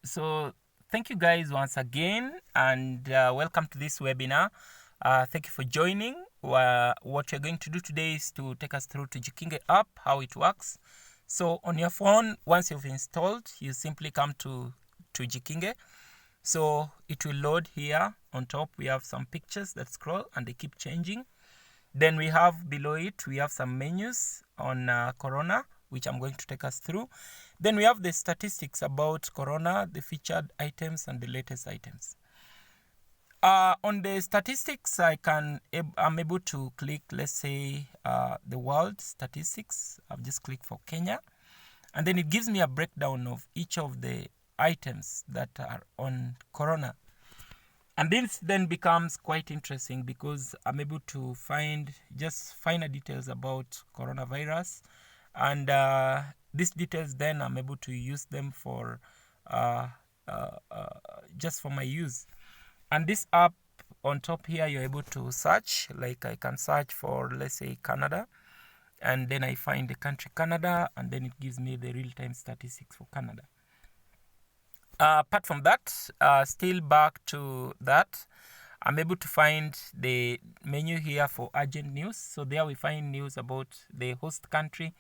So thank you guys once again, and welcome to this webinar. Thank you for joining. What we're going to do today is to take us through Tujikinge app, how it works. So on your phone, once you've installed, you simply come to Tujikinge. So it will load here. On top, we have some pictures that scroll and they keep changing. Then we have below it, we have some menus on Corona, which I'm going to take us through. Then we have the statistics about Corona, the featured items and the latest items. On the statistics, I'm able to click, let's say, the world statistics. I've just clicked for Kenya. And then it gives me a breakdown of each of the items that are on Corona. And this then becomes quite interesting because I'm able to find just finer details about coronavirus. And these details then I'm able to use them for just for my use. And this app on top here, you're able to search. Like I can search for, let's say, Canada. And then I find the country Canada, and then it gives me the real-time statistics for Canada. Apart from that, still back to that, I'm able to find the menu here for urgent news. So there we find news about the host country.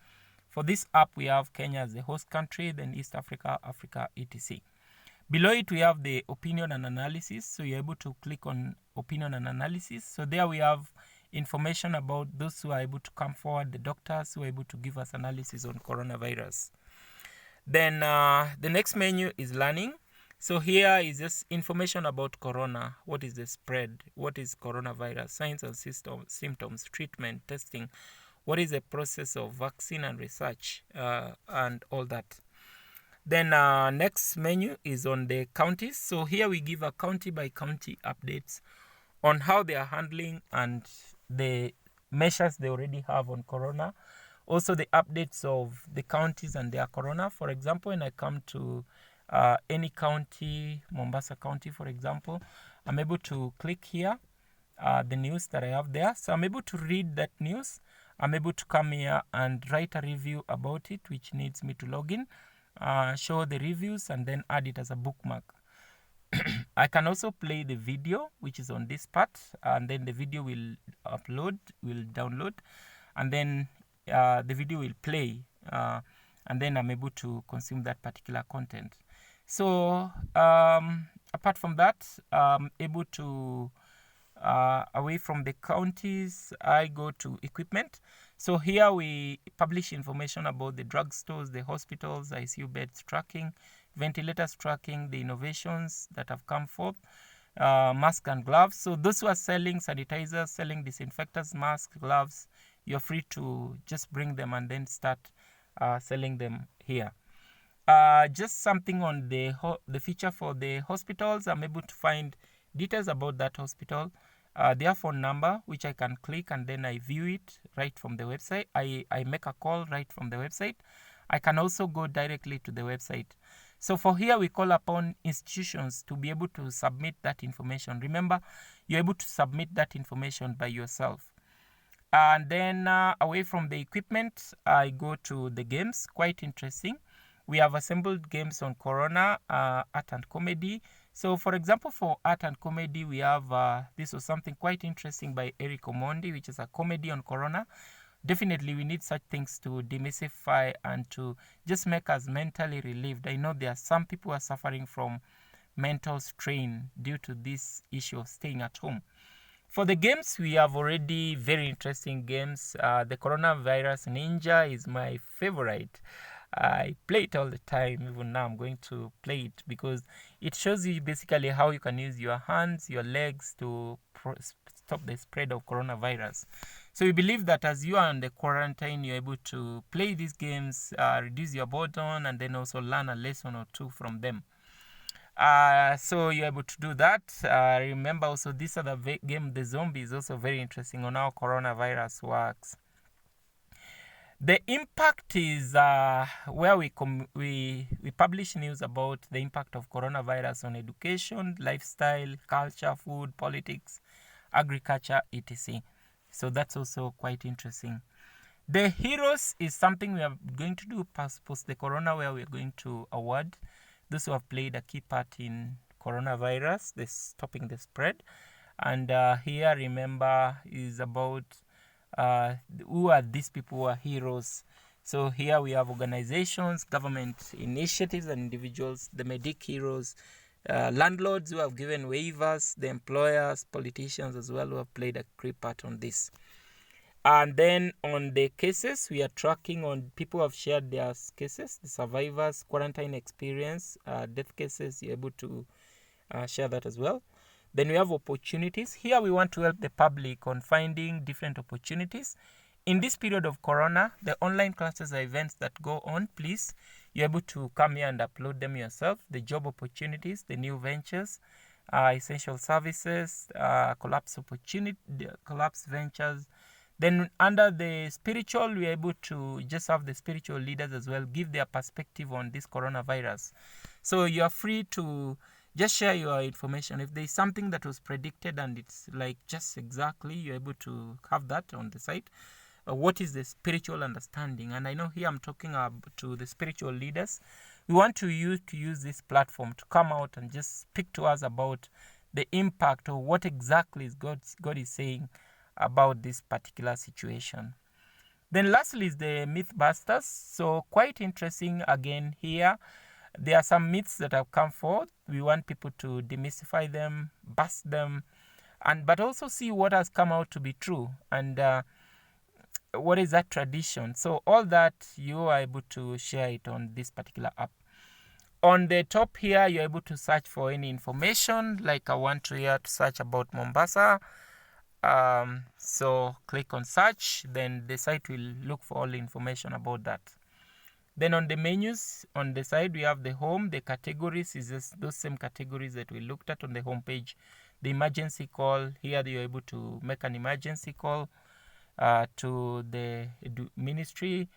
For this app, we have Kenya as the host country, then East Africa, Africa, etc. Below it, we have the opinion and analysis. So you're able to click on opinion and analysis. So there we have information about those who are able to come forward, the doctors who are able to give us analysis on coronavirus. Then the next menu is learning. So here is just information about corona. What is the spread? What is coronavirus? Signs and symptoms, treatment, testing. What is the process of vaccine and research and all that. Then next menu is on the counties. So here we give a county by county updates on how they are handling and the measures they already have on corona. Also the updates of the counties and their corona. For example, when I come to any county, Mombasa County, for example, I'm able to click here, the news that I have there. So I'm able to read that news. I'm able to come here and write a review about it, which needs me to log in, show the reviews, and then add it as a bookmark. I can also play the video, which is on this part, and then the video will download, and then the video will play, and then I'm able to consume that particular content. So apart from that, I'm able to, away from the counties, I go to equipment. So here we publish information about the drugstores, the hospitals, ICU beds tracking, ventilators tracking, the innovations that have come forth, masks and gloves. So those who are selling sanitizers, selling disinfectants, masks, gloves, you're free to just bring them and then start selling them here. Just something on the feature for the hospitals, I'm able to find details about that hospital, their phone number, which I can click and then I view it right from the website. I make a call right from the website. I can also go directly to the website. So for here, we call upon institutions to be able to submit that information. Remember, you're able to submit that information by yourself. And then away from the equipment, I go to the games. Quite interesting. We have assembled games on Corona, art and comedy. So for example, for art and comedy, we have, this was something quite interesting by Eric Omondi, which is a comedy on Corona. Definitely, we need such things to demystify and to just make us mentally relieved. I know there are some people who are suffering from mental strain due to this issue of staying at home. For the games, we have already very interesting games. The Coronavirus Ninja is my favorite. I play it all the time. Even now I'm going to play it because it shows you basically how you can use your hands, your legs to stop the spread of coronavirus. So we believe that as you are on the quarantine, you're able to play these games, reduce your boredom, and then also learn a lesson or two from them. So you're able to do that. Remember also this other game, The Zombie, is also very interesting on how coronavirus works. The impact is where we publish news about the impact of coronavirus on education, lifestyle, culture, food, politics, agriculture, etc. So that's also quite interesting. The heroes is something we are going to do post the corona, where we're going to award those who have played a key part in coronavirus, this stopping the spread. And here, remember, is about who are these people who are heroes. So here we have organizations, government initiatives, and individuals, the medic heroes, landlords who have given waivers, the employers, politicians as well, who have played a key part on this. And then on the cases, we are tracking on people who have shared their cases, the survivors, quarantine experience, death cases. You're able to share that as well. Then we have opportunities. Here we want to help the public on finding different opportunities. In this period of corona, the online classes are events that go on. Please, you're able to come here and upload them yourself. The job opportunities, the new ventures, essential services, collapse opportunity, collapse ventures. Then under the spiritual, we're able to just have the spiritual leaders as well give their perspective on this coronavirus. So you are free to just share your information. If there is something that was predicted and it's like just exactly, you're able to have that on the site. What is the spiritual understanding? And I know here I'm talking to the spiritual leaders. We want to use this platform to come out and just speak to us about the impact of what exactly is God is saying about this particular situation. Then lastly is the Mythbusters. So quite interesting again here. There are some myths that have come forth. We want people to demystify them, bust them, but also see what has come out to be true and what is that tradition. So all that you are able to share it on this particular app. On the top here, you're able to search for any information. Like I want to here to search about Mombasa. So click on search, then the site will look for all the information about that. Then on the menus on the side, we have the home. The categories is just those same categories that we looked at on the home page. The emergency call, here you're able to make an emergency call to the ministry.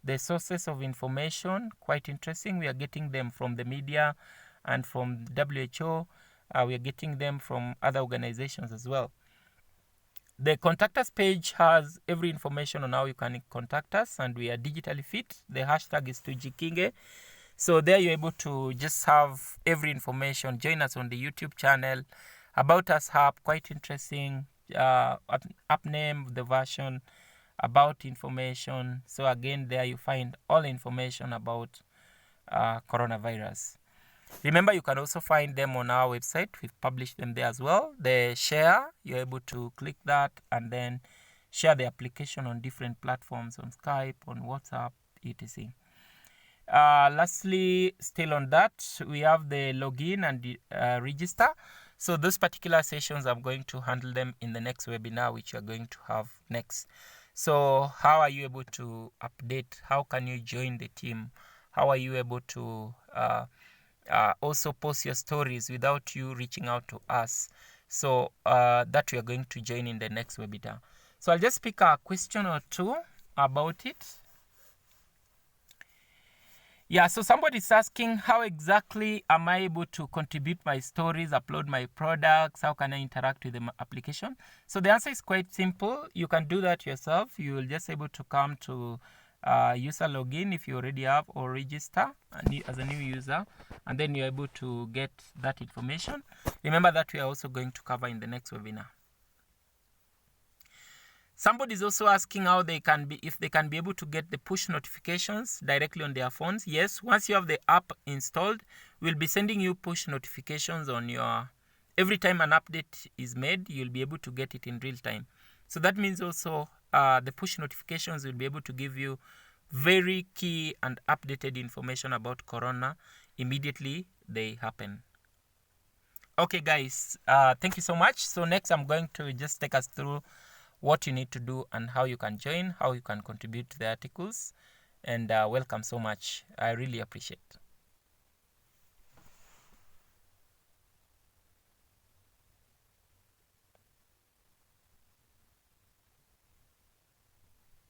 The sources of information, quite interesting. We are getting them from the media and from WHO. We are getting them from other organizations as well. The contact us page has every information on how you can contact us, and we are digitally fit. The hashtag is Tujikinge. So there you're able to just have every information. Join us on the YouTube channel. About us app, quite interesting. App name, the version, about information. So again, there you find all information about coronavirus. Remember, you can also find them on our website. We've published them there as well. The share, you're able to click that and then share the application on different platforms, on Skype, on WhatsApp, etc. Lastly, still on that, we have the login and register. So those particular sessions, I'm going to handle them in the next webinar, which you're going to have next. So how are you able to update? How can you join the team? How are you able to also post your stories without you reaching out to us? So that we are going to join in the next webinar. So I'll just pick a question or two about it. Yeah, so somebody's asking, how exactly am I able to contribute my stories, upload my products? How can I interact with the application? So the answer is quite simple. You can do that yourself. You will just able to come to user login if you already have, or register as a new user, and then you're able to get that information. Remember that we are also going to cover in the next webinar. Somebody is also asking how they can be, if they can be able to get the push notifications directly on their phones. Yes, once you have the app installed, we'll be sending you push notifications on your, every time an update is made, you'll be able to get it in real time. So that means also the push notifications will be able to give you very key and updated information about corona immediately they happen. Okay guys, thank you so much. So next I'm going to just take us through what you need to do and how you can join, how you can contribute to the articles. And welcome so much. I really appreciate it.